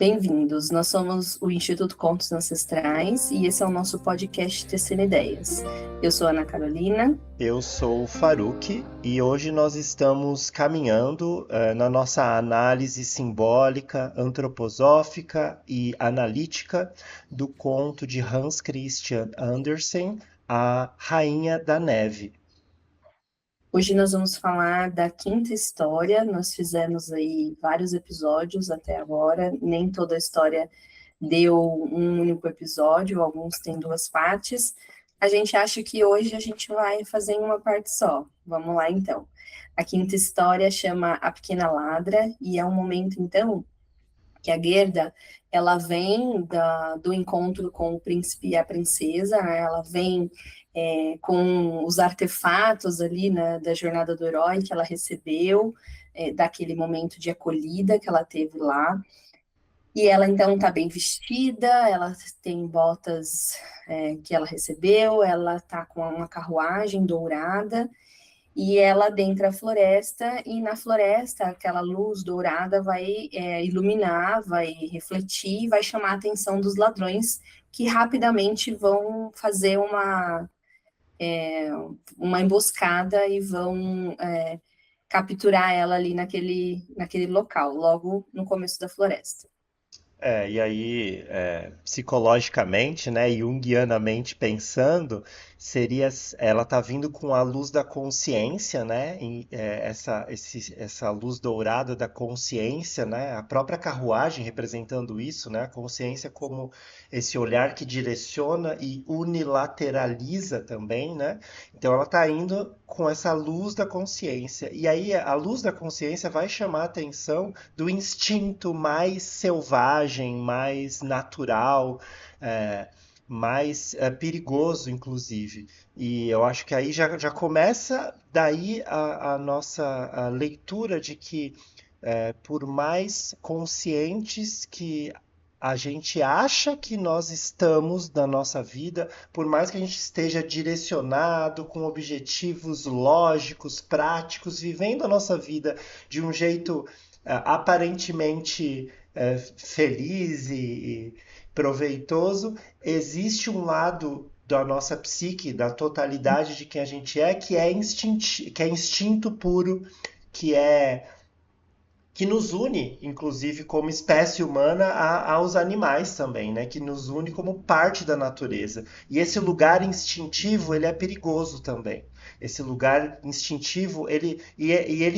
Bem-vindos, nós somos o Instituto Contos Ancestrais e esse é o nosso podcast Tecendo Ideias. Eu sou a Ana Carolina. Eu sou o Faruk e hoje nós estamos caminhando na nossa análise simbólica, antroposófica e analítica do conto de Hans Christian Andersen, A Rainha da Neve. Hoje nós vamos falar da quinta história. Nós fizemos aí vários episódios até agora, nem toda a história deu um único episódio, alguns têm duas partes. A gente acha que hoje a gente vai fazer em uma parte só. Vamos lá então. A quinta história chama A Pequena Ladra e é um momento então que a Gerda ela vem do encontro com o príncipe e a princesa, né? Ela vem com os artefatos ali, né, da jornada do herói que ela recebeu, daquele momento de acolhida que ela teve lá. E ela então está bem vestida, ela tem botas que ela recebeu, ela está com uma carruagem dourada, e ela adentra a floresta, e na floresta aquela luz dourada vai iluminar, vai refletir, vai chamar a atenção dos ladrões, que rapidamente vão fazer uma emboscada e vão capturar ela ali naquele local, logo no começo da floresta. E aí, psicologicamente, né, junguianamente pensando, ela tá vindo com a luz da consciência, né, essa luz dourada da consciência, né, a própria carruagem representando isso, né, a consciência como esse olhar que direciona e unilateraliza também, né, então ela tá indo com essa luz da consciência, e aí a luz da consciência vai chamar a atenção do instinto mais selvagem, mais natural, é, mais perigoso, inclusive. E eu acho que aí já começa daí a nossa leitura de que, por mais conscientes que a gente acha que nós estamos na nossa vida, por mais que a gente esteja direcionado com objetivos lógicos, práticos, vivendo a nossa vida de um jeito aparentemente feliz e proveitoso, existe um lado da nossa psique, da totalidade de quem a gente é, que é instinto puro, que é que nos une, inclusive, como espécie humana aos animais também, né? Que nos une como parte da natureza. E esse lugar instintivo, ele é perigoso também. Esse lugar instintivo, ele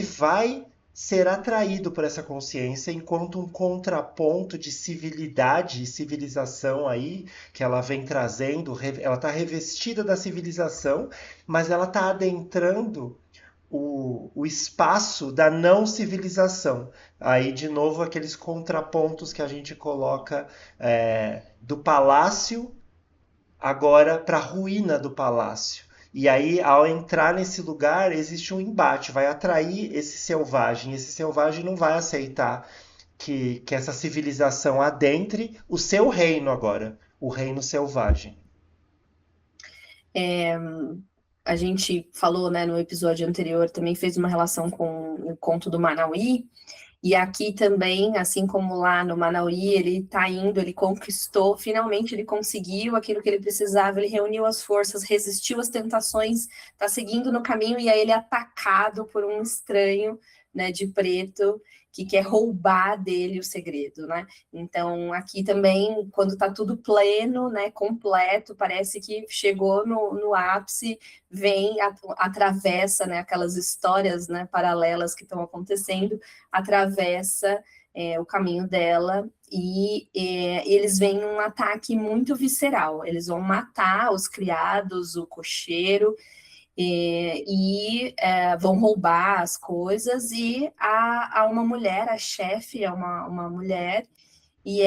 vai ser atraído por essa consciência enquanto um contraponto de civilidade e civilização aí que ela vem trazendo, ela está revestida da civilização, mas ela está adentrando o espaço da não civilização. Aí, de novo, aqueles contrapontos que a gente coloca do palácio agora para a ruína do palácio. E aí, ao entrar nesse lugar, existe um embate, vai atrair esse selvagem. Esse selvagem não vai aceitar que essa civilização adentre o seu reino agora, o reino selvagem. A gente falou, né, no episódio anterior, também fez uma relação com o conto do Manauí, e aqui também, assim como lá no Manauí, ele está indo, ele conquistou, finalmente ele conseguiu aquilo que ele precisava, ele reuniu as forças, resistiu às tentações, está seguindo no caminho, e aí ele é atacado por um estranho, né, de preto, que quer roubar dele o segredo, né? Então, aqui também, quando está tudo pleno, né, completo, parece que chegou no ápice, atravessa, né, aquelas histórias, né, paralelas que estão acontecendo, atravessa o caminho dela e eles vêm num ataque muito visceral. Eles vão matar os criados, o cocheiro, vão roubar as coisas, e há uma mulher, a chefe é uma mulher, e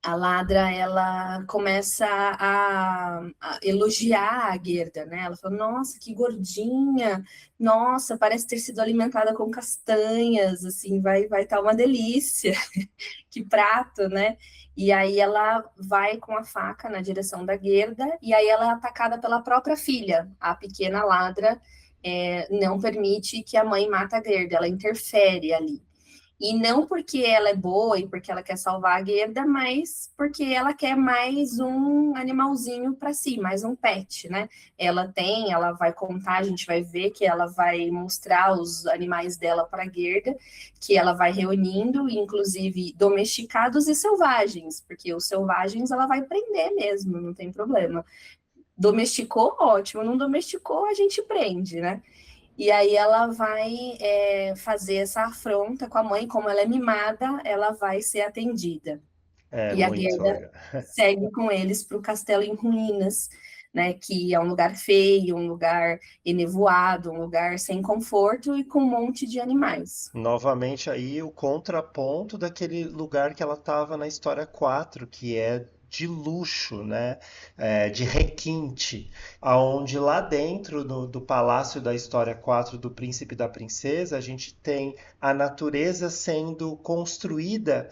a Ladra, ela começa a elogiar a Gerda, né? Ela fala, nossa, que gordinha, nossa, parece ter sido alimentada com castanhas, assim, vai estar uma delícia, que prato, né? E aí ela vai com a faca na direção da Gerda, e aí ela é atacada pela própria filha, a pequena Ladra, não permite que a mãe mate a Gerda, ela interfere ali. E não porque ela é boa e porque ela quer salvar a Gerda, mas porque ela quer mais um animalzinho para si, mais um pet, né? Ela vai contar, a gente vai ver que ela vai mostrar os animais dela para a Gerda, que ela vai reunindo, inclusive domesticados e selvagens, porque os selvagens ela vai prender mesmo, não tem problema. Domesticou, ótimo, não domesticou, a gente prende, né? E aí ela vai fazer essa afronta com a mãe, como ela é mimada, ela vai ser atendida. É E a muito Gerda legal. segue com eles para o castelo em ruínas, né? Que é um lugar feio, um lugar enevoado, um lugar sem conforto e com um monte de animais. Novamente aí o contraponto daquele lugar que ela estava na história 4, que é de luxo, né? De requinte, aonde lá dentro do palácio da história 4 do príncipe e da princesa, a gente tem a natureza sendo construída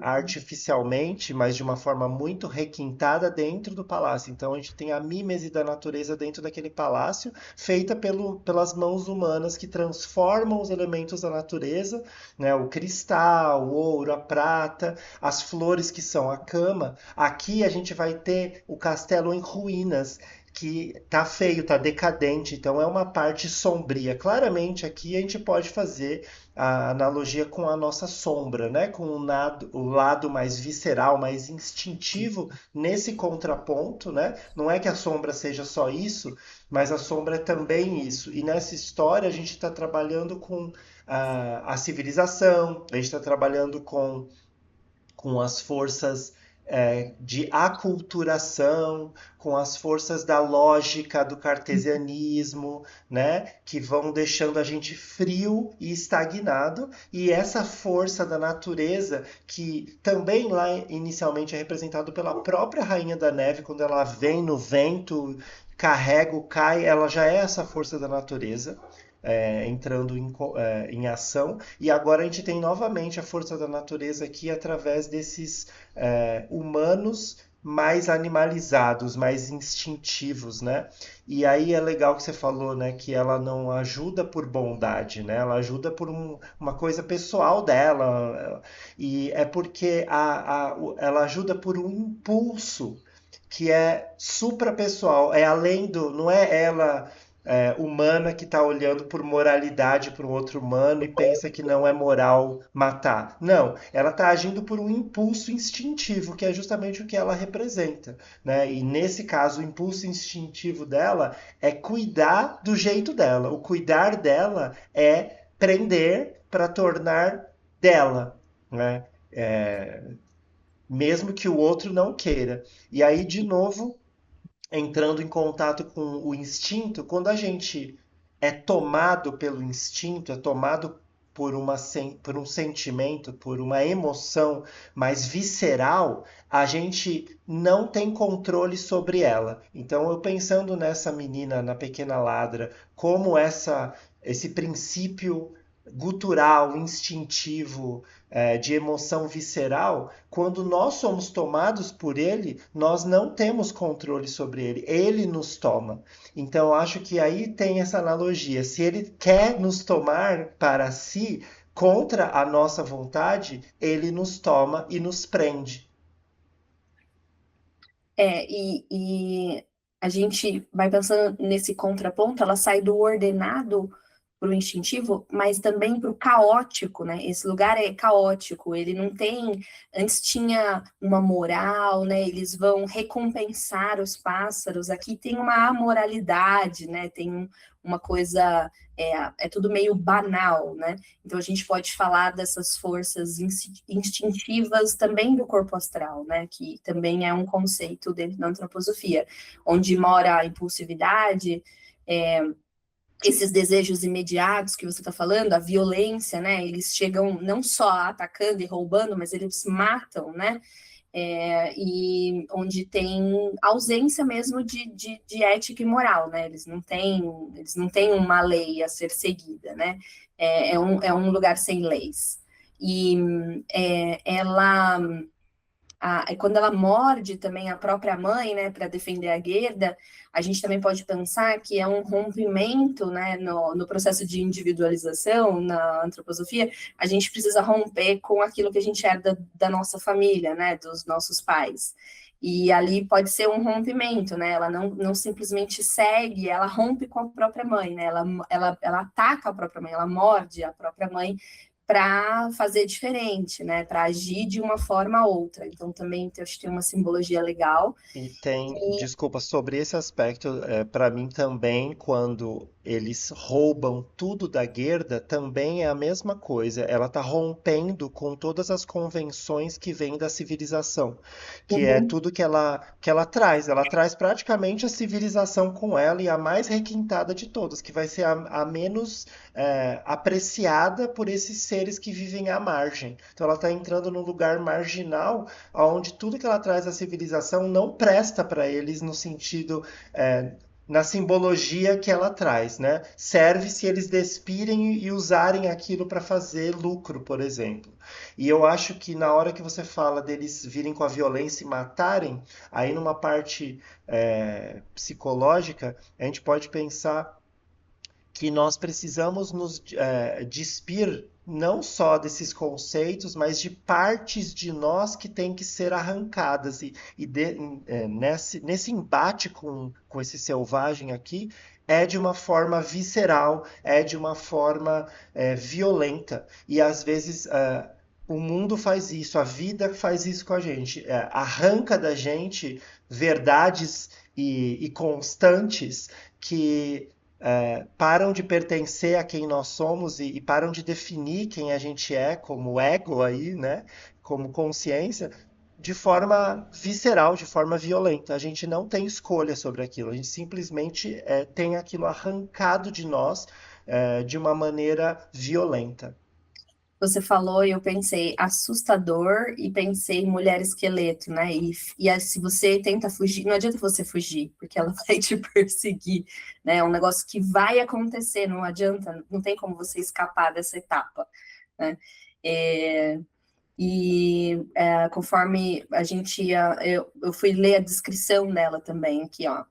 artificialmente, mas de uma forma muito requintada dentro do palácio. Então a gente tem a mímese da natureza dentro daquele palácio, feita pelas mãos humanas que transformam os elementos da natureza, né? O cristal, o ouro, a prata, as flores que são a cama. Aqui a gente vai ter o castelo em ruínas, que tá feio, tá decadente, então é uma parte sombria. Claramente aqui a gente pode fazer a analogia com a nossa sombra, né? Com o lado mais visceral, mais instintivo nesse contraponto, né? Não é que a sombra seja só isso, mas a sombra é também isso. E nessa história a gente está trabalhando com a civilização, a gente está trabalhando com as forças de aculturação, com as forças da lógica do cartesianismo, né, que vão deixando a gente frio e estagnado, e essa força da natureza, que também lá inicialmente é representado pela própria Rainha da Neve, quando ela vem no vento, carrega, cai, ela já é essa força da natureza. Entrando em ação, e agora a gente tem novamente a força da natureza aqui através desses humanos mais animalizados, mais instintivos, né? E aí é legal que você falou, né, que ela não ajuda por bondade, né? Ela ajuda por uma coisa pessoal dela, e é porque ela ajuda por um impulso que é suprapessoal, é além do, não é ela humana que está olhando por moralidade para um outro humano e pensa que não é moral matar. Não, ela está agindo por um impulso instintivo, que é justamente o que ela representa, né? E nesse caso, o impulso instintivo dela é cuidar do jeito dela. O cuidar dela é prender para tornar dela, né? É, mesmo que o outro não queira. E aí, de novo, entrando em contato com o instinto, quando a gente é tomado pelo instinto, é tomado por um sentimento, por uma emoção mais visceral, a gente não tem controle sobre ela. Então, eu pensando nessa menina, na Pequena Ladra, como esse princípio gutural, instintivo, de emoção visceral, quando nós somos tomados por ele, nós não temos controle sobre ele, ele nos toma. Então, eu acho que aí tem essa analogia. Se ele quer nos tomar para si, contra a nossa vontade, ele nos toma e nos prende. E a gente vai pensando nesse contraponto, ela sai do ordenado para o instintivo, mas também para o caótico, né? Esse lugar é caótico, ele não tem. Antes tinha uma moral, né? Eles vão recompensar os pássaros. Aqui tem uma amoralidade, né? Uma coisa. É tudo meio banal, né? Então a gente pode falar dessas forças instintivas também do corpo astral, né? Que também é um conceito dentro da antroposofia, onde mora a impulsividade, esses desejos imediatos que você está falando, a violência, né? Eles chegam não só atacando e roubando, mas eles matam, né? E onde tem ausência mesmo de ética e moral, né? Eles não têm uma lei a ser seguida, né? É um lugar sem leis. E ela quando ela morde também a própria mãe, né, para defender a Gerda, a gente também pode pensar que é um rompimento, né, no processo de individualização, na antroposofia, a gente precisa romper com aquilo que a gente herda da nossa família, né, dos nossos pais. E ali pode ser um rompimento, né? Ela não simplesmente segue, ela rompe com a própria mãe, né? Ela ataca a própria mãe, ela morde a própria mãe para fazer diferente, né? Para agir de uma forma ou outra. Então também acho que tem uma simbologia legal. E tem, desculpa, sobre esse aspecto, para mim também, quando eles roubam tudo da Gerda, também é a mesma coisa. Ela está rompendo com todas as convenções que vêm da civilização, que é Uhum. tudo que ela traz. Ela traz praticamente a civilização com ela e a mais requintada de todas, que vai ser a menos apreciada por esses seres que vivem à margem. Então ela está entrando num lugar marginal onde tudo que ela traz da civilização não presta para eles no sentido, na simbologia que ela traz, né? Serve se eles despirem e usarem aquilo para fazer lucro, por exemplo. E eu acho que na hora que você fala deles virem com a violência e matarem, aí numa parte psicológica, a gente pode pensar que nós precisamos nos despir não só desses conceitos, mas de partes de nós que têm que ser arrancadas. Nesse embate com esse selvagem aqui, é de uma forma visceral, é de uma forma violenta. E às vezes o mundo faz isso, a vida faz isso com a gente. Arranca da gente verdades e constantes que param de pertencer a quem nós somos e param de definir quem a gente é como ego aí, né? Como consciência, de forma visceral, de forma violenta. A gente não tem escolha sobre aquilo, a gente simplesmente tem aquilo arrancado de nós de uma maneira violenta. Você falou e eu pensei assustador e pensei mulher esqueleto, né? Se você tenta fugir, não adianta você fugir, porque ela vai te perseguir, né? É um negócio que vai acontecer, não adianta, não tem como você escapar dessa etapa, né? É, conforme a gente ia, eu fui ler a descrição dela também aqui, ó.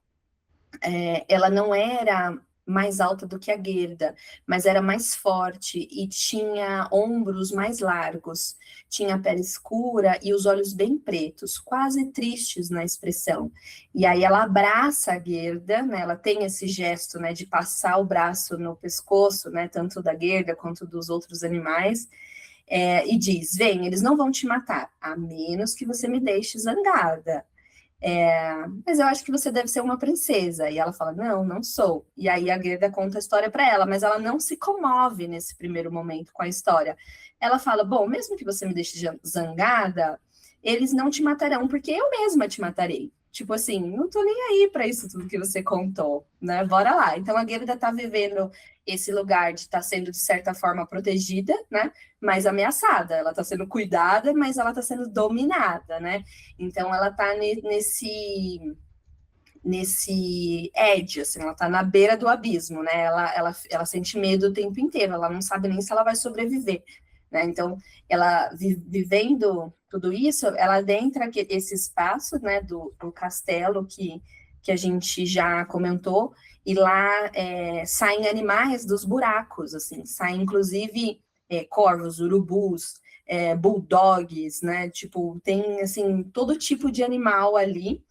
Ela não era mais alta do que a Gerda, mas era mais forte e tinha ombros mais largos, tinha a pele escura e os olhos bem pretos, quase tristes na expressão. E aí ela abraça a Gerda, né? Ela tem esse gesto, né, de passar o braço no pescoço, né, tanto da Gerda quanto dos outros animais. E diz: Vem, eles não vão te matar, a menos que você me deixe zangada. Mas eu acho que você deve ser uma princesa. E ela fala: Não, não sou. E aí a Gerda conta a história para ela, mas ela não se comove nesse primeiro momento com a história. Ela fala: Bom, mesmo que você me deixe zangada, eles não te matarão, porque eu mesma te matarei. Tipo assim, não tô nem aí para isso tudo que você contou, né? Bora lá. Então a Gerda tá vivendo esse lugar de estar sendo, de certa forma, protegida, né? Mas ameaçada. Ela tá sendo cuidada, mas ela tá sendo dominada, né? Então ela está nesse edge, assim, ela está na beira do abismo, né? Ela sente medo o tempo inteiro, ela não sabe nem se ela vai sobreviver, né? Então, ela vivendo tudo isso, ela adentra esse espaço, né, do castelo que a gente já comentou, e lá saem animais dos buracos, assim, saem inclusive corvos, urubus, bulldogs, né? Tipo, tem assim todo tipo de animal ali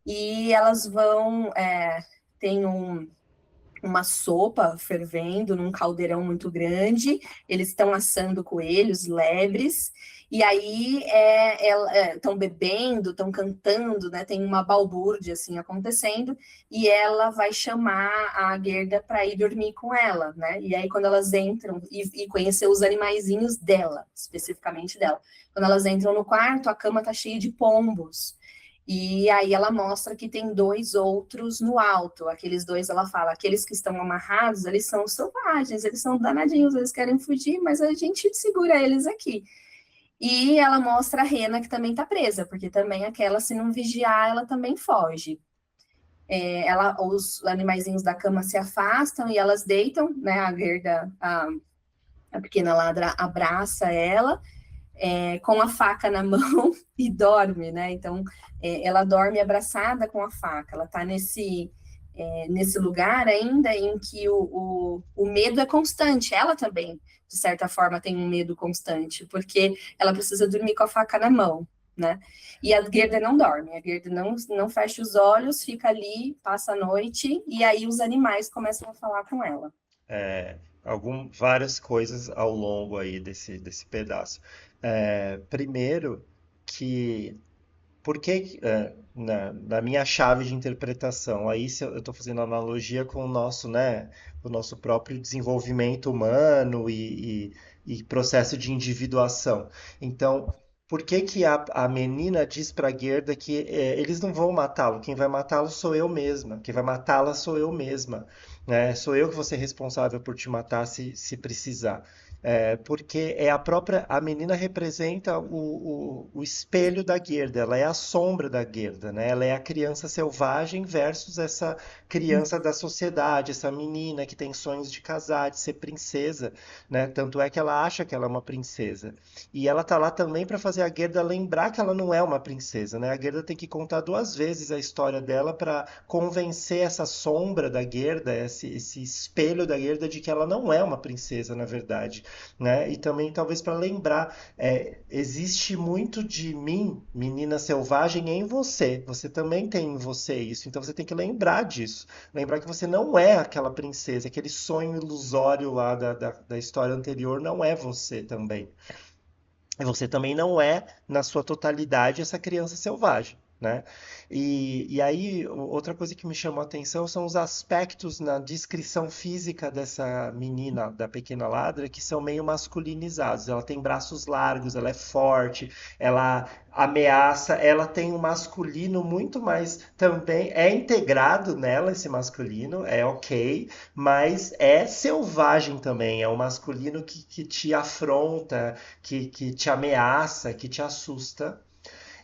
e elas vão tem uma sopa fervendo num caldeirão muito grande, eles estão assando coelhos, lebres, e aí estão bebendo, estão cantando, né? Tem uma balbúrdia assim acontecendo, e ela vai chamar a Gerda para ir dormir com ela, né? E aí quando elas entram e conhecer os animaizinhos dela, especificamente dela, quando elas entram no quarto, a cama tá cheia de pombos. E aí ela mostra que tem dois outros no alto. Aqueles dois, ela fala, aqueles que estão amarrados, eles são selvagens, eles são danadinhos, eles querem fugir, mas a gente segura eles aqui. E ela mostra a rena que também está presa, porque também aquela, se não vigiar, ela também foge. Os animaizinhos da cama se afastam e elas deitam, né? A Gerda, a pequena ladra, abraça ela com a faca na mão e dorme, né? Então, ela dorme abraçada com a faca. Ela está nesse lugar ainda em que o medo é constante. Ela também, de certa forma, tem um medo constante, porque ela precisa dormir com a faca na mão, né? E a Gerda não dorme, a Gerda não fecha os olhos, fica ali, passa a noite, e aí os animais começam a falar com ela. É, várias coisas ao longo aí desse pedaço. Primeiro, que porque na minha chave de interpretação, aí se eu estou fazendo analogia com o nosso, né, o nosso próprio desenvolvimento humano e processo de individuação. Então, por que que a menina diz para Gerda que eles não vão matá-lo, quem vai matá-lo sou eu mesma, quem vai matá-la sou eu mesma, né? Sou eu que vou ser responsável por te matar se precisar. Porque a menina representa o espelho da Gerda, ela é a sombra da Gerda, né? Ela é a criança selvagem versus essa criança da sociedade, essa menina que tem sonhos de casar, de ser princesa, né? Tanto é que ela acha que ela é uma princesa. E ela tá lá também para fazer a Gerda lembrar que ela não é uma princesa, né? A Gerda tem que contar duas vezes a história dela para convencer essa sombra da Gerda, esse espelho da Gerda de que ela não é uma princesa, na verdade, né? E também talvez para lembrar, existe muito de mim, menina selvagem, em você. Você também tem em você isso, então você tem que lembrar disso. Lembrar que você não é aquela princesa, aquele sonho ilusório lá da história anterior não é você também. E você também não é, na sua totalidade, essa criança selvagem, né? E aí, outra coisa que me chamou a atenção são os aspectos na descrição física dessa menina, da pequena ladra, que são meio masculinizados. Ela tem braços largos, ela é forte, ela ameaça, ela tem um masculino muito mais também, é integrado nela esse masculino, é ok, mas é selvagem também, é um masculino que te afronta, que te ameaça, que te assusta.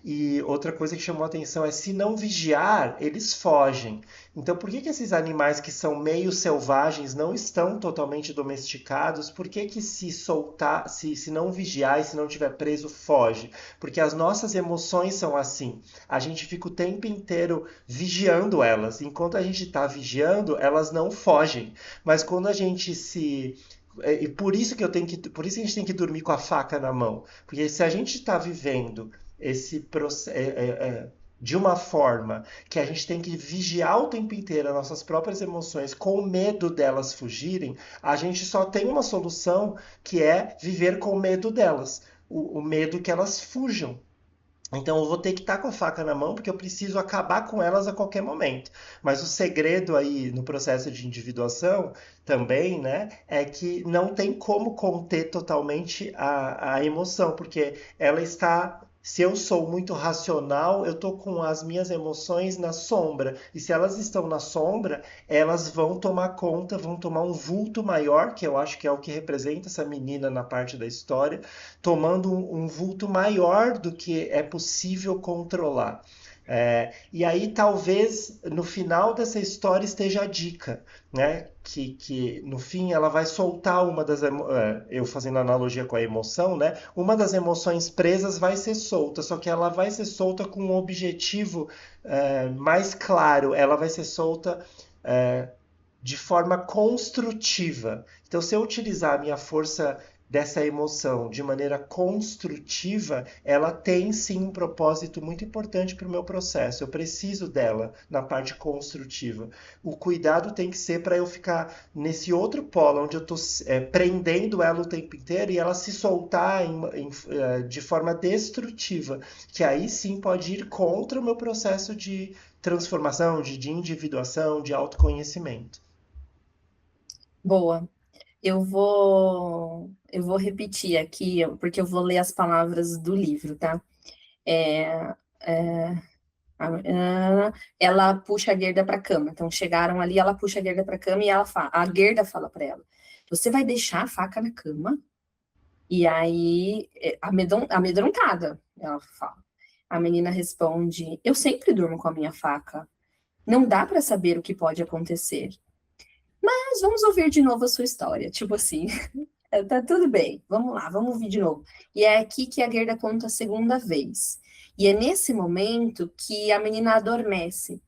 E outra coisa que chamou a atenção é se não vigiar, eles fogem. Então, por que que esses animais que são meio selvagens não estão totalmente domesticados? Por que que se soltar, se não vigiar e se não tiver preso, foge? Porque as nossas emoções são assim. A gente fica o tempo inteiro vigiando elas. Enquanto a gente está vigiando, elas não fogem. Mas quando a gente se e por isso que por isso que a gente tem que dormir com a faca na mão, porque se a gente está vivendo esse processo de uma forma que a gente tem que vigiar o tempo inteiro as nossas próprias emoções com medo delas fugirem, a gente só tem uma solução que é viver com medo delas, o medo que elas fujam. Então eu vou ter que estar com a faca na mão porque eu preciso acabar com elas a qualquer momento. Mas o segredo aí no processo de individuação também, né, é que não tem como conter totalmente a emoção, porque ela está. Se eu sou muito racional, eu estou com as minhas emoções na sombra. E se elas estão na sombra, elas vão tomar conta, vão tomar um vulto maior, que eu acho que é o que representa essa menina na parte da história, tomando um vulto maior do que é possível controlar. E aí talvez no final dessa história esteja a dica, né? Que no fim ela vai soltar uma eu fazendo analogia com a emoção, né? Uma das emoções presas vai ser solta, só que ela vai ser solta com um objetivo mais claro, ela vai ser solta de forma construtiva. Então, se eu utilizar a minha força dessa emoção de maneira construtiva, ela tem sim um propósito muito importante para o meu processo. Eu preciso dela na parte construtiva. O cuidado tem que ser para eu ficar nesse outro polo, onde eu estou prendendo ela o tempo inteiro e ela se soltar de forma destrutiva, que aí sim pode ir contra o meu processo de transformação, de individuação, de autoconhecimento. Boa. Eu vou repetir aqui, porque eu vou ler as palavras do livro, tá? É, é, ela puxa a Gerda para a cama. Então chegaram ali, ela puxa a Gerda para a cama e a Gerda fala para ela: "Você vai deixar a faca na cama?" E aí, amedrontada, ela fala. A menina responde: "Eu sempre durmo com a minha faca. Não dá para saber o que pode acontecer. Mas vamos ouvir de novo a sua história." Tipo assim. Tá tudo bem, vamos lá, vamos ouvir de novo. E é aqui que a Gerda conta a segunda vez. E é nesse momento que a menina adormece.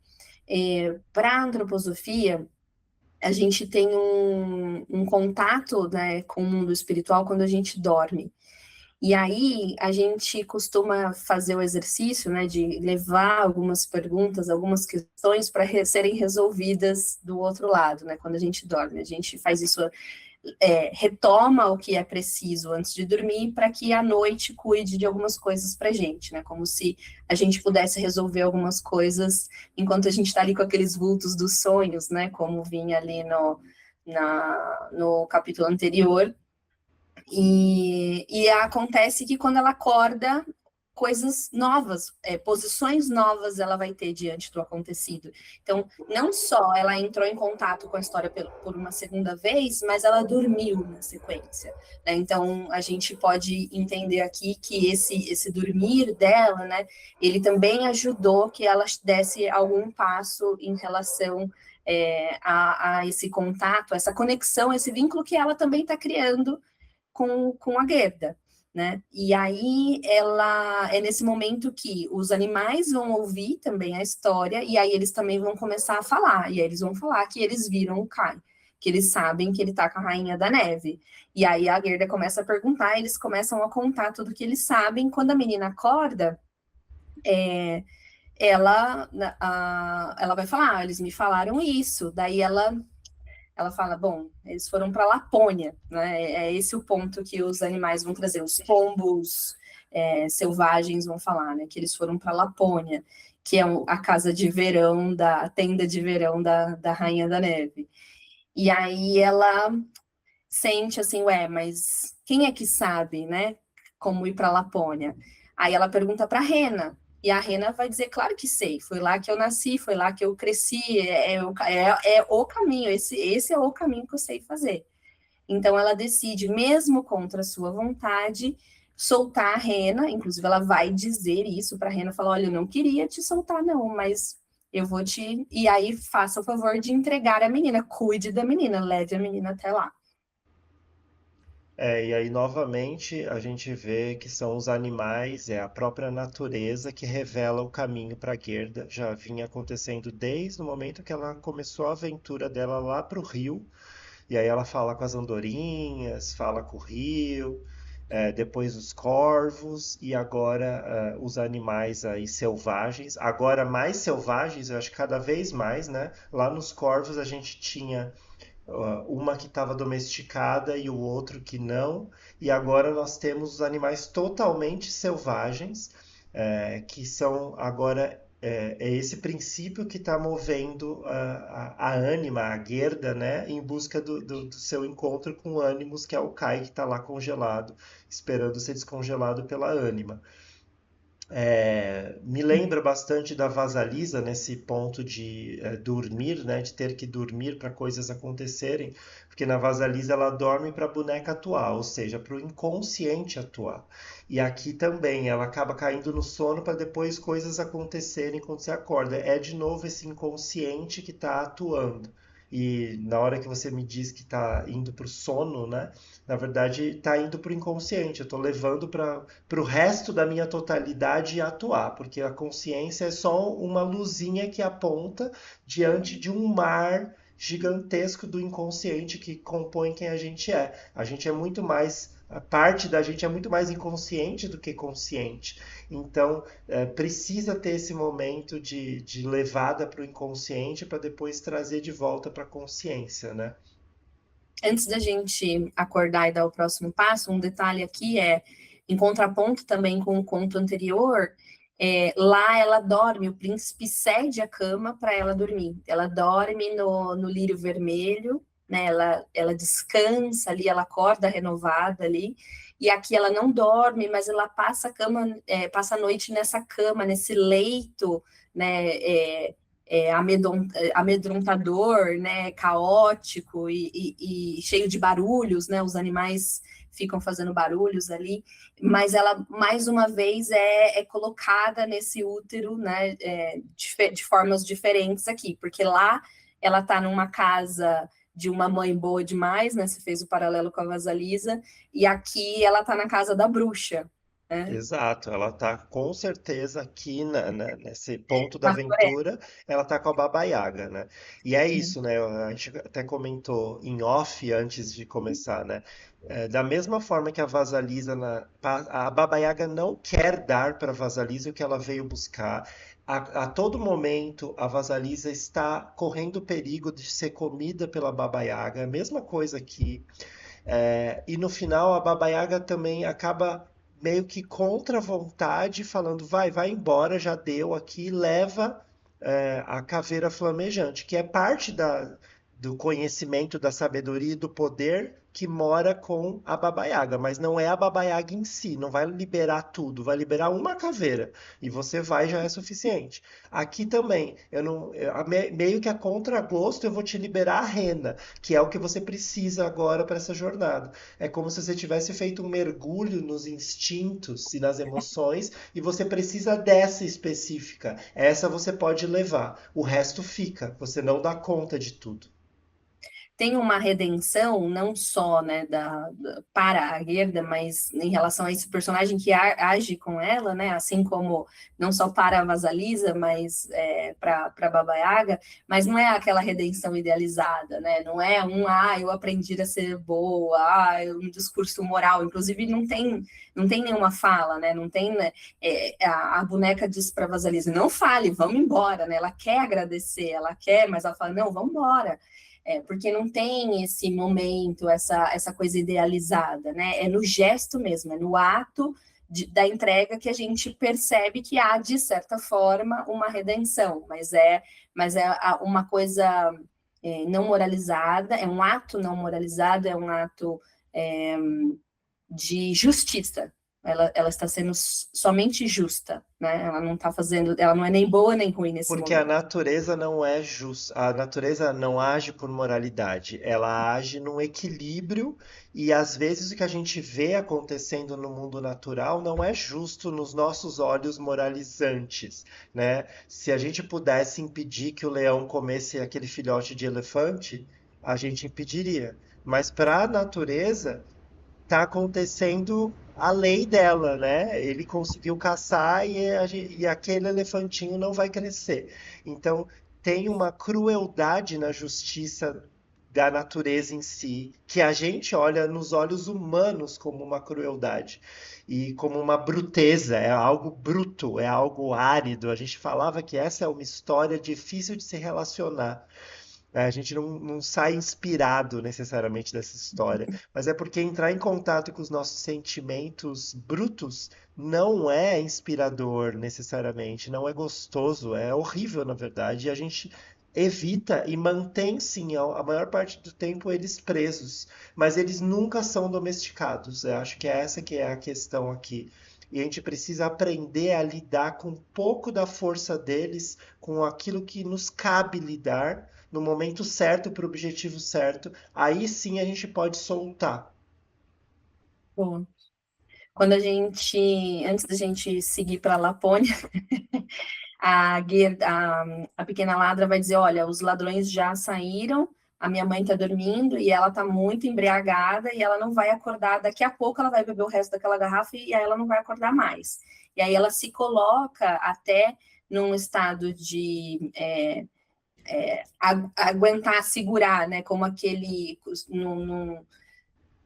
Para a antroposofia, a gente tem um contato, né, com o mundo espiritual quando a gente dorme. E aí a gente costuma fazer o exercício, né, de levar algumas perguntas, algumas questões para serem resolvidas do outro lado, né, quando a gente dorme. A gente faz isso, retoma o que é preciso antes de dormir para que a noite cuide de algumas coisas para a gente, né, como se a gente pudesse resolver algumas coisas enquanto a gente está ali com aqueles vultos dos sonhos, né, como vinha ali no capítulo anterior. E acontece que quando ela acorda, coisas novas, posições novas ela vai ter diante do acontecido. Então, não só ela entrou em contato com a história por uma segunda vez, mas ela dormiu na sequência. Né? Então, a gente pode entender aqui que esse dormir dela, né, ele também ajudou que ela desse algum passo em relação a esse contato, essa conexão, esse vínculo que ela também está criando com a Gerda, né? E aí é nesse momento que os animais vão ouvir também a história, e aí eles também vão começar a falar, e aí eles vão falar que eles viram o Kai, que eles sabem que ele tá com a Rainha da Neve. E aí a Gerda começa a perguntar, eles começam a contar tudo que eles sabem. Quando a menina acorda, ela vai falar, eles me falaram isso. Daí ela fala, bom, eles foram para Lapônia, né? É esse o ponto que os animais vão trazer, os pombos selvagens vão falar, né? Que eles foram para Lapônia, que é a casa de verão, a tenda de verão da Rainha da Neve. E aí ela sente assim, ué, mas quem é que sabe, né? Como ir para Lapônia? Aí ela pergunta para Rena, e a Rena vai dizer, claro que sei, foi lá que eu nasci, foi lá que eu cresci, é o caminho, esse é o caminho que eu sei fazer. Então ela decide, mesmo contra a sua vontade, soltar a Rena, inclusive ela vai dizer isso para a Rena, falar, olha, eu não queria te soltar não, mas eu vou te... E aí faça o favor de entregar a menina, cuide da menina, leve a menina até lá. E aí novamente a gente vê que são os animais, é a própria natureza que revela o caminho para a Gerda. Já vinha acontecendo desde o momento que ela começou a aventura dela lá para o rio. E aí ela fala com as andorinhas, fala com o rio, depois os corvos e agora os animais aí selvagens. Agora mais selvagens, eu acho que cada vez mais, né? Lá nos corvos a gente tinha uma que estava domesticada e o outro que não. E agora nós temos os animais totalmente selvagens, que são agora é esse princípio que está movendo a ânima, a Gerda, né, em busca do seu encontro com o Animus, que é o Kai que está lá congelado, esperando ser descongelado pela ânima. Me lembra bastante da Vasalisa nesse ponto de dormir, né, de ter que dormir para coisas acontecerem, porque na Vasalisa ela dorme para a boneca atuar, ou seja, para o inconsciente atuar. E aqui também ela acaba caindo no sono para depois coisas acontecerem quando você acorda. É de novo esse inconsciente que está atuando. E na hora que você me diz que está indo para o sono, né? Na verdade, está indo para o inconsciente. Eu estou levando para o resto da minha totalidade atuar, porque a consciência é só uma luzinha que aponta diante de um mar gigantesco do inconsciente que compõe quem a gente é. A gente é muito mais, a parte da gente é muito mais inconsciente do que consciente. Então, precisa ter esse momento de levada para o inconsciente para depois trazer de volta para a consciência, né? Antes da gente acordar e dar o próximo passo, um detalhe aqui em contraponto também com o conto anterior, lá ela dorme, o príncipe cede a cama para ela dormir. Ela dorme no lírio vermelho, né? Ela descansa ali, ela acorda renovada ali. E aqui ela não dorme, mas ela passa passa a noite nessa cama, nesse leito, né? Amedrontador, né, caótico e cheio de barulhos, né, os animais ficam fazendo barulhos ali, mas ela, mais uma vez, é colocada nesse útero, né, de formas diferentes aqui, porque lá ela está numa casa de uma mãe boa demais, né? Você fez o paralelo com a Vasalisa, e aqui ela tá na casa da bruxa, né? Exato, ela tá com certeza aqui nesse ponto da Com a Floresta. aventura, ela tá com a Baba Yaga, né? E é isso, né? A gente até comentou em off antes de começar, né? Da mesma forma que a Vasalisa, a Baba Yaga não quer dar para Vasalisa o que ela veio buscar. A todo momento, a Vasalisa está correndo perigo de ser comida pela Baba Yaga. A mesma coisa aqui. E no final a Baba Yaga também acaba meio que contra a vontade, falando: vai embora, já deu aqui, leva a caveira flamejante, que é parte do conhecimento, da sabedoria e do poder que mora com a Baba Yaga, mas não é a Baba Yaga em si, não vai liberar tudo, vai liberar uma caveira e você vai já é suficiente. Aqui também, eu não, meio que a contragosto eu vou te liberar a rena, que é o que você precisa agora para essa jornada. É como se você tivesse feito um mergulho nos instintos e nas emoções e você precisa dessa específica. Essa você pode levar, o resto fica, você não dá conta de tudo. Tem uma redenção não só, né, para a Gerda, mas em relação a esse personagem que age com ela, né, assim como não só para a Vasalisa, mas para Baba Yaga, mas não é aquela redenção idealizada, né, não é eu aprendi a ser boa, um discurso moral, inclusive não tem nenhuma fala, né, não tem, né, a boneca diz para a Vasalisa, não fale, vamos embora, né, ela quer agradecer, ela quer, mas ela fala, não, vamos embora, porque não tem esse momento, essa coisa idealizada, né? É no gesto mesmo, é no ato da entrega que a gente percebe que há, de certa forma, uma redenção, mas é uma coisa não moralizada, é um ato não moralizado, é um ato é, de justiça. Ela está sendo somente justa, né? Ela não está fazendo, ela não é nem boa nem ruim nesse Porque a momento. natureza não é justa, a natureza não age por moralidade, ela age num equilíbrio e às vezes o que a gente vê acontecendo no mundo natural não é justo nos nossos olhos moralizantes, né? Se a gente pudesse impedir que o leão comesse aquele filhote de elefante, a gente impediria. Mas para a natureza tá acontecendo a lei dela, né? Ele conseguiu caçar e aquele elefantinho não vai crescer. Então, tem uma crueldade na justiça da natureza em si, que a gente olha nos olhos humanos como uma crueldade e como uma bruteza, é algo bruto, é algo árido. A gente falava que essa é uma história difícil de se relacionar. A gente não sai inspirado necessariamente dessa história, mas é porque entrar em contato com os nossos sentimentos brutos não é inspirador necessariamente, não é gostoso, é horrível na verdade, e a gente evita e mantém sim a maior parte do tempo eles presos, mas eles nunca são domesticados. Eu acho que é essa que é a questão aqui. E a gente precisa aprender a lidar com um pouco da força deles, com aquilo que nos cabe lidar no momento certo, para o objetivo certo, aí sim a gente pode soltar. Bom, quando antes da gente seguir para Lapônia, a pequena ladra vai dizer: olha, os ladrões já saíram, a minha mãe está dormindo e ela está muito embriagada e ela não vai acordar. Daqui a pouco ela vai beber o resto daquela garrafa e aí ela não vai acordar mais. E aí ela se coloca até num estado de aguentar, segurar, né? Como aquele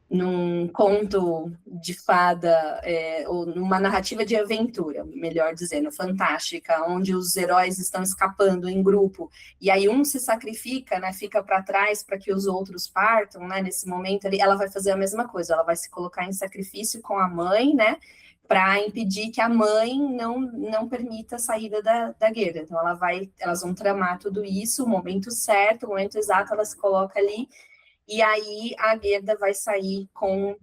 num conto de fada, ou numa narrativa de aventura, melhor dizendo, fantástica, onde os heróis estão escapando em grupo, e aí um se sacrifica, né, fica para trás para que os outros partam, né, nesse momento ali, ela vai fazer a mesma coisa, ela vai se colocar em sacrifício com a mãe, né, para impedir que a mãe não permita a saída da guerra. Então elas vão tramar tudo isso, o momento certo, o momento exato, ela se coloca ali, e aí a Gerda vai sair com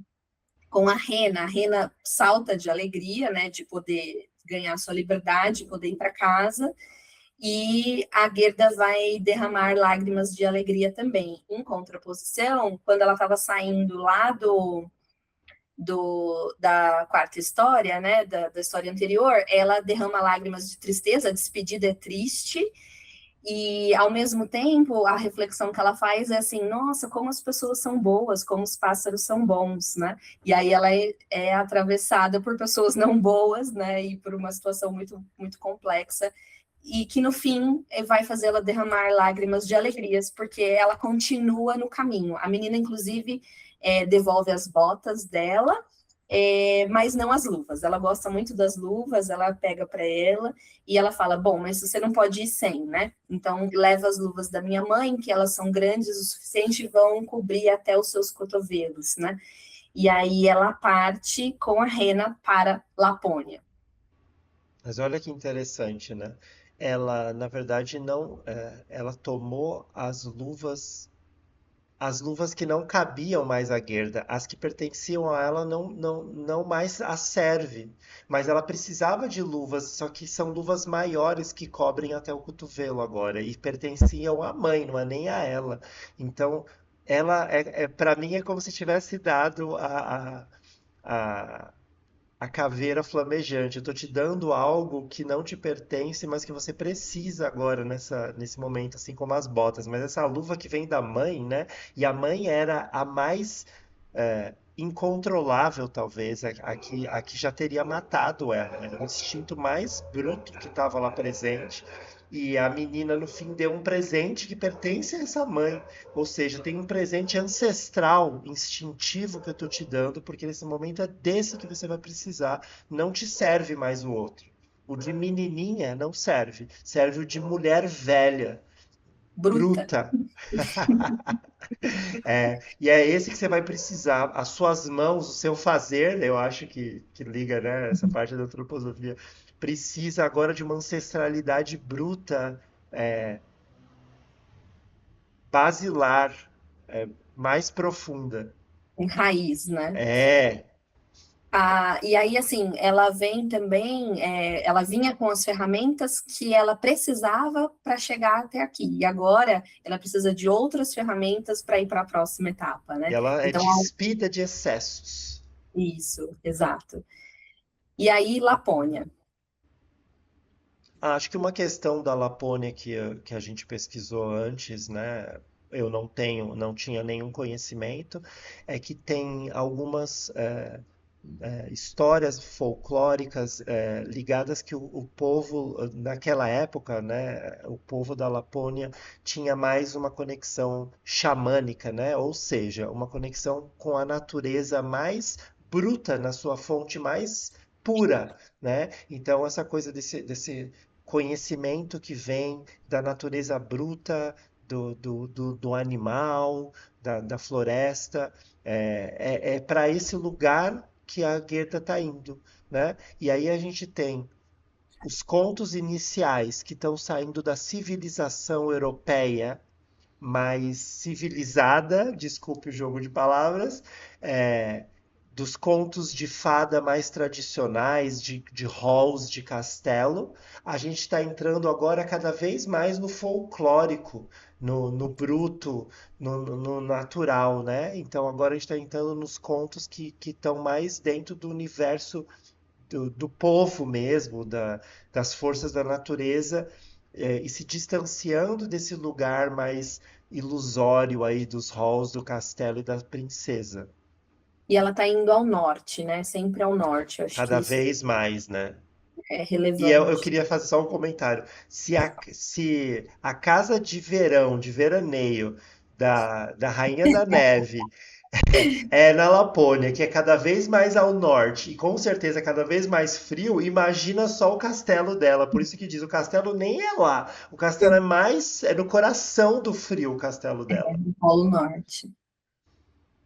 a Rena salta de alegria, né, de poder ganhar sua liberdade, poder ir para casa, e a Gerda vai derramar lágrimas de alegria também. Em contraposição, quando ela estava saindo lá da quarta história, né, da história anterior, ela derrama lágrimas de tristeza, a despedida é triste, E, ao mesmo tempo, a reflexão que ela faz é assim, nossa, como as pessoas são boas, como os pássaros são bons, né? E aí ela é atravessada por pessoas não boas, né? E por uma situação muito, muito complexa, e que no fim vai fazê-la derramar lágrimas de alegrias, porque ela continua no caminho. A menina, inclusive, devolve as botas dela, mas não as luvas. Ela gosta muito das luvas, ela pega para ela e ela fala: bom, mas você não pode ir sem, né? Então leva as luvas da minha mãe, que elas são grandes o suficiente e vão cobrir até os seus cotovelos, né? E aí ela parte com a Rena para Lapônia. Mas olha que interessante, né? Ela, na verdade, não, ela tomou as luvas que não cabiam mais à Gerda, as que pertenciam a ela não mais a serve. Mas ela precisava de luvas, só que são luvas maiores que cobrem até o cotovelo agora e pertenciam à mãe, não é nem a ela. Então, ela para mim é como se tivesse dado a, a caveira flamejante. Eu tô te dando algo que não te pertence, mas que você precisa agora nesse momento, assim como as botas. Mas essa luva que vem da mãe, né? E a mãe era a mais incontrolável, talvez, a que já teria matado ela. Era o instinto mais bruto que estava lá presente. E a menina, no fim, deu um presente que pertence a essa mãe. Ou seja, tem um presente ancestral, instintivo que eu estou te dando, porque nesse momento é desse que você vai precisar. Não te serve mais o outro. O de menininha não serve. Serve o de mulher velha, Bruta. bruta. E é esse que você vai precisar. As suas mãos, o seu fazer, eu acho que liga, né, essa parte da antroposofia, precisa agora de uma ancestralidade bruta, é, basilar, mais profunda. Em raiz, né? É, E aí, assim, ela vem também, ela vinha com as ferramentas que ela precisava para chegar até aqui. E agora ela precisa de outras ferramentas para ir para a próxima etapa, e né? ela é Então, despida de excessos. isso, exato. E aí, Lapônia. Acho que uma questão da Lapônia que a gente pesquisou antes, né? Eu não tinha nenhum conhecimento, é que tem algumas histórias folclóricas ligadas que o povo, naquela época, né, o povo da Lapônia tinha mais uma conexão xamânica, né? Ou seja, uma conexão com a natureza mais bruta, na sua fonte mais pura, né? Então, essa coisa desse conhecimento que vem da natureza bruta, do animal, da floresta, é para esse lugar que a Goethe está indo, né? E aí a gente tem os contos iniciais que estão saindo da civilização europeia mais civilizada, desculpe o jogo de palavras, é, dos contos de fada mais tradicionais, de halls de castelo, a gente está entrando agora cada vez mais no folclórico, no bruto, no natural, né? Então agora a gente está entrando nos contos que estão mais dentro do universo do povo mesmo, das forças da natureza, e se distanciando desse lugar mais ilusório aí dos halls do castelo e da princesa. E ela está indo ao norte, né? Sempre ao norte. Eu acho que Cada isso vez mais, né? é E eu relevante. queria fazer só um comentário. Se a casa de verão, de veraneio, da Rainha da Neve é na Lapônia, que é cada vez mais ao norte e com certeza cada vez mais frio, imagina só o castelo dela. Por isso que diz, o castelo nem é lá. O castelo é no coração do frio, o castelo dela. No Polo Norte.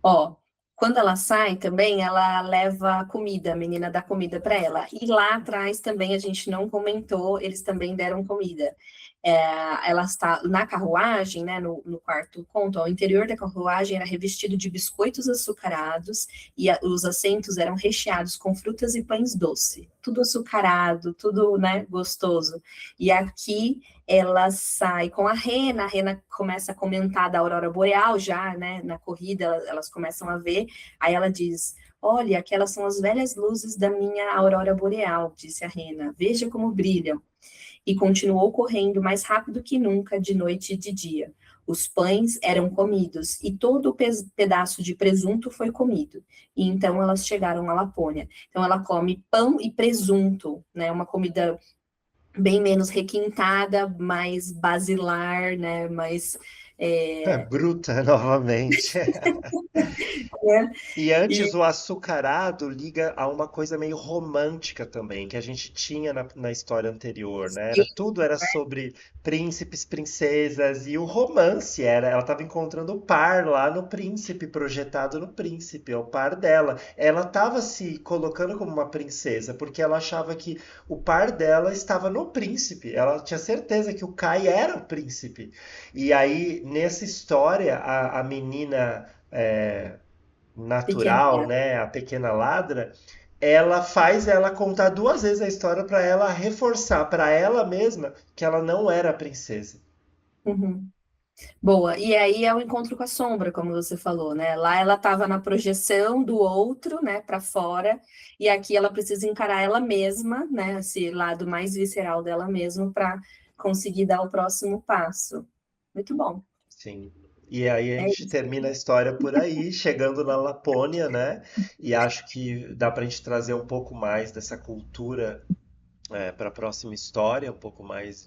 Ó, quando ela sai também, ela leva comida, a menina dá comida para ela. E lá atrás também a gente não comentou, eles também deram comida. Ela está na carruagem, né, no quarto conto, o interior da carruagem era revestido de biscoitos açucarados e os assentos eram recheados com frutas e pães doce, tudo açucarado, tudo, né, gostoso. E aqui ela sai com a Rena começa a comentar da aurora boreal já, né, na corrida, elas começam a ver, aí ela diz, Olha, aquelas são as velhas luzes da minha aurora boreal, disse a rena. Veja como brilham. E continuou correndo mais rápido que nunca, de noite e de dia. Os pães eram comidos e todo o pedaço de presunto foi comido. E então elas chegaram à Lapônia. Então ela come pão e presunto, né? Uma comida bem menos requintada, mais basilar, né? Mais é, Bruta novamente. né? E E antes o açucarado liga a uma coisa meio romântica também, que a gente tinha na história anterior, né? Tudo era sobre príncipes, princesas e o romance era, ela estava encontrando o par lá no príncipe, projetado no príncipe, é o par dela. Ela estava se colocando como uma princesa, porque ela achava que o par dela estava no príncipe. Ela tinha certeza que o Kai era o príncipe. E aí, nessa história, a menina natural, pequena. né, a pequena ladra, ela faz ela contar duas vezes a história para ela reforçar para ela mesma que ela não era a princesa. Uhum. Boa. E aí é o encontro com a sombra, como você falou, né? Lá ela estava na projeção do outro, né, para fora, e aqui ela precisa encarar ela mesma, né, esse lado mais visceral dela mesma para conseguir dar o próximo passo. Muito bom. Sim. E aí a É gente isso. termina a história por aí, chegando na Lapônia, né? E acho que dá para a gente trazer um pouco mais dessa cultura para a próxima história, um pouco mais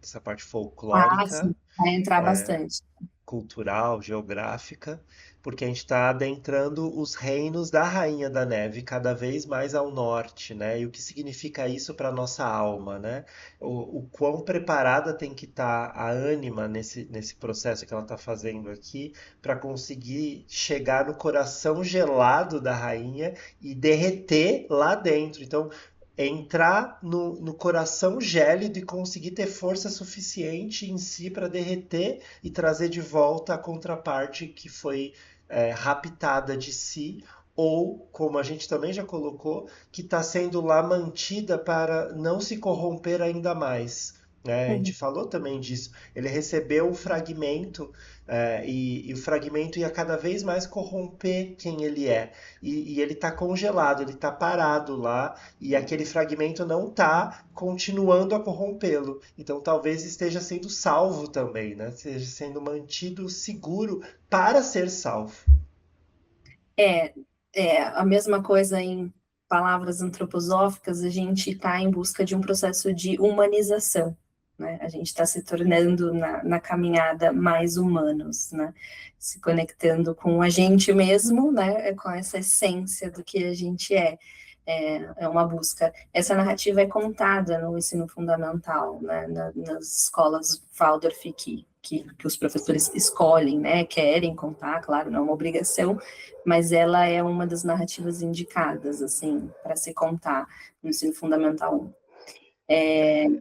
dessa parte Ah, folclórica, sim. Vai entrar bastante. cultural, geográfica, porque a gente está adentrando os reinos da Rainha da Neve cada vez mais ao norte, né? E o que significa isso para nossa alma, né? O quão preparada tem que estar a ânima nesse processo que ela está fazendo aqui para conseguir chegar no coração gelado da rainha e derreter lá dentro. Então, entrar no coração gélido e conseguir ter força suficiente em si para derreter e trazer de volta a contraparte que foi raptada de si, ou, como a gente também já colocou, que está sendo lá mantida para não se corromper ainda mais. Né? A gente Uhum. falou também disso. Ele recebeu um fragmento e o fragmento ia cada vez mais corromper quem ele é. E ele está congelado, ele está parado lá, e aquele fragmento não está continuando a corrompê-lo. Então talvez esteja sendo salvo também, né? Esteja sendo mantido seguro para ser salvo. É, é a mesma coisa em palavras antroposóficas, a gente está em busca de um processo de humanização, né? A gente está se tornando na caminhada mais humanos, né? Se conectando com a gente mesmo, né? Com essa essência do que a gente é. É uma busca. Essa narrativa é contada no ensino fundamental, né? Nas escolas Waldorf que os professores escolhem, né? Querem contar, claro, não é uma obrigação, mas ela é uma das narrativas indicadas, assim, para se contar no ensino fundamental 1.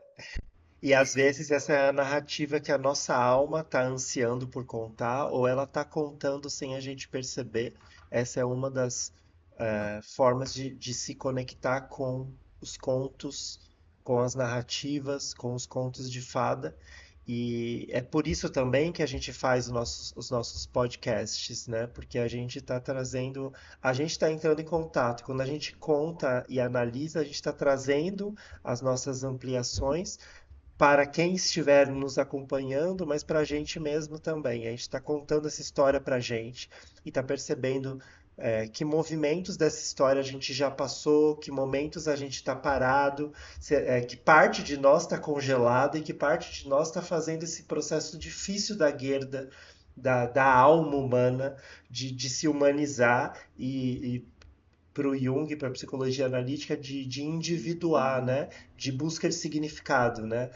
E às vezes essa é a narrativa que a nossa alma está ansiando por contar, ou ela está contando sem a gente perceber. Essa é uma das formas de se conectar com os contos, com as narrativas, com os contos de fada. E é por isso também que a gente faz os nossos podcasts, né? Porque a gente está trazendo, a gente está entrando em contato. Quando a gente conta e analisa, a gente está trazendo as nossas ampliações para quem estiver nos acompanhando, mas para a gente mesmo também. A gente está contando essa história para a gente e está percebendo que movimentos dessa história a gente já passou, que momentos a gente está parado, que parte de nós está congelada e que parte de nós está fazendo esse processo difícil da Gerda, da alma humana, de se humanizar e para o Jung, para a psicologia analítica, de individuar, né? De busca de significado, né?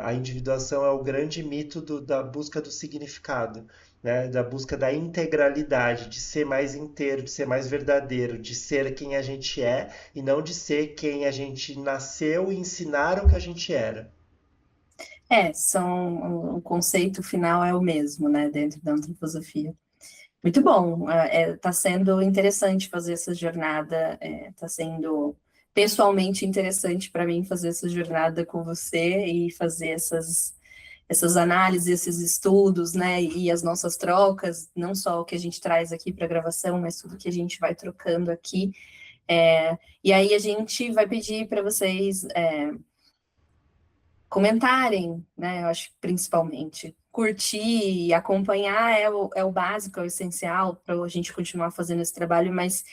A individuação é o grande mito da busca do significado, né? Da busca da integralidade, de ser mais inteiro, de ser mais verdadeiro, de ser quem a gente é e não de ser quem a gente nasceu e ensinaram que a gente era. O conceito final é o mesmo, né, dentro da antroposofia. Muito bom, está sendo interessante fazer essa jornada, está sendo pessoalmente interessante para mim fazer essa jornada com você e fazer essas análises, esses estudos, né, e as nossas trocas, não só o que a gente traz aqui para a gravação, mas tudo que a gente vai trocando aqui. E aí a gente vai pedir para vocês comentarem, né, eu acho que principalmente. Curtir, acompanhar é o básico, é o essencial para a gente continuar fazendo esse trabalho, mas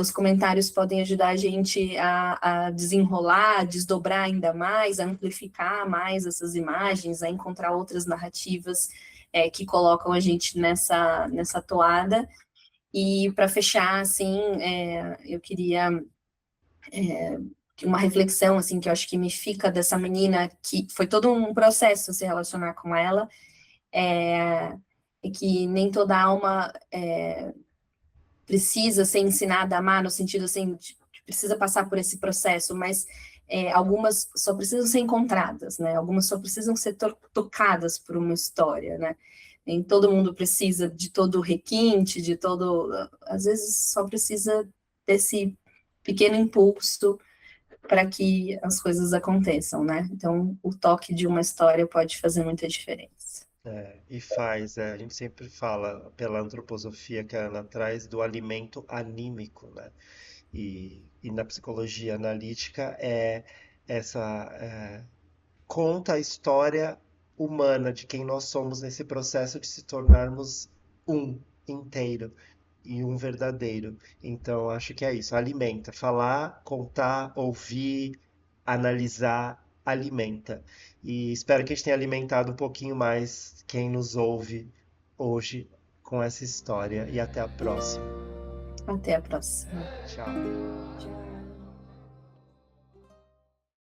os comentários podem ajudar a gente a desenrolar, a desdobrar ainda mais, a amplificar mais essas imagens, a encontrar outras narrativas que colocam a gente nessa toada. E para fechar, assim, eu queria uma reflexão, assim, que eu acho que me fica dessa menina, que foi todo um processo se relacionar com ela, e que nem toda alma precisa ser ensinada a amar, no sentido, assim, de precisa passar por esse processo, mas algumas só precisam ser encontradas, né? Algumas só precisam ser tocadas por uma história, né? Nem todo mundo precisa de todo o requinte, de todo... Às vezes só precisa desse pequeno impulso para que as coisas aconteçam, né? Então, o toque de uma história pode fazer muita diferença. E faz, a gente sempre fala pela antroposofia que a Ana traz do alimento anímico, né? E na psicologia analítica essa conta a história humana de quem nós somos nesse processo de se tornarmos um inteiro e um verdadeiro. Então, acho que é isso, alimenta, falar, contar, ouvir, analisar, alimenta. E espero que a gente tenha alimentado um pouquinho mais quem nos ouve hoje com essa história. E até a próxima. Até a próxima. Tchau. Tchau.